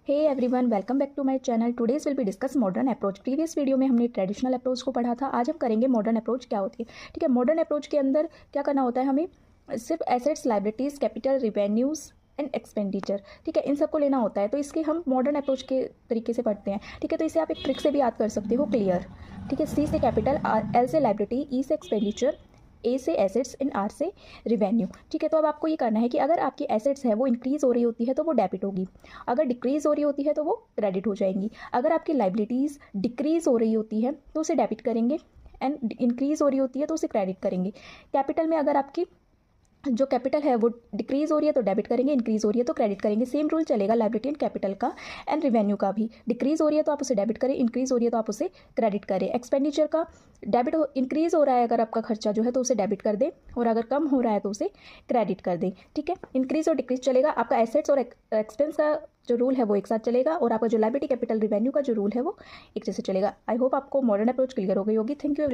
Hey everyone, welcome back to my channel. Today's will be discuss modern approach. Previous video में हमने traditional approach को पढ़ा था। आज हम करेंगे मॉडर्न अप्रोच क्या होती है। ठीक है, मॉडर्न अप्रोच के अंदर क्या करना होता है, हमें सिर्फ assets, liabilities, capital, revenues and expenditure, ठीक है, इन सबको लेना होता है। तो इसके हम मॉडर्न अप्रोच के तरीके से पढ़ते हैं। ठीक है, तो इसे आप एक ट्रिक से भी याद कर सकते हो, क्लियर। ठीक है, सी से कैपिटल, एल से लायबिलिटी, ई से एक्सपेंडिचर, ए से एसेट्स एंड आर से रिवेन्यू। ठीक है, तो अब आपको ये करना है कि अगर आपकी एसेट्स है वो इंक्रीज़ हो रही होती है तो वो डेबिट होगी, अगर डिक्रीज़ हो रही होती है तो वो क्रेडिट हो जाएंगी। अगर आपकी लाइबिलिटीज़ डिक्रीज़ हो रही होती है तो उसे डेबिट करेंगे, एंड इंक्रीज़ हो रही होती है तो उसे क्रेडिट करेंगे। कैपिटल में अगर आपकी जो कैपिटल है वो डिक्रीज़ हो रही है तो डेबिट करेंगे, इंक्रीज़ हो रही है तो क्रेडिट करेंगे। सेम रूल चलेगा लायबिलिटी एंड कैपिटल का एंड रिवेन्यू का भी। डिक्रीज़ हो रही है तो आप उसे डेबिट करें, इंक्रीज़ हो रही है तो आप उसे क्रेडिट करें। एक्सपेंडिचर का इंक्रीज़ हो रहा है अगर आपका खर्चा जो है तो उसे डेबिट कर दें, और अगर कम हो रहा है तो उसे क्रेडिट कर दें। ठीक है, इंक्रीज़ और डिक्रीज़ चलेगा। आपका एसेट्स और एक्सपेंस का जो रूल है वो एक साथ चलेगा, और आपका जो लायबिलिटी, कैपिटल, रिवेन्यू का जो रूल है वो एक जैसे चलेगा। आई होप आपको मॉडर्न अप्रोच क्लियर हो गई होगी। Thank you.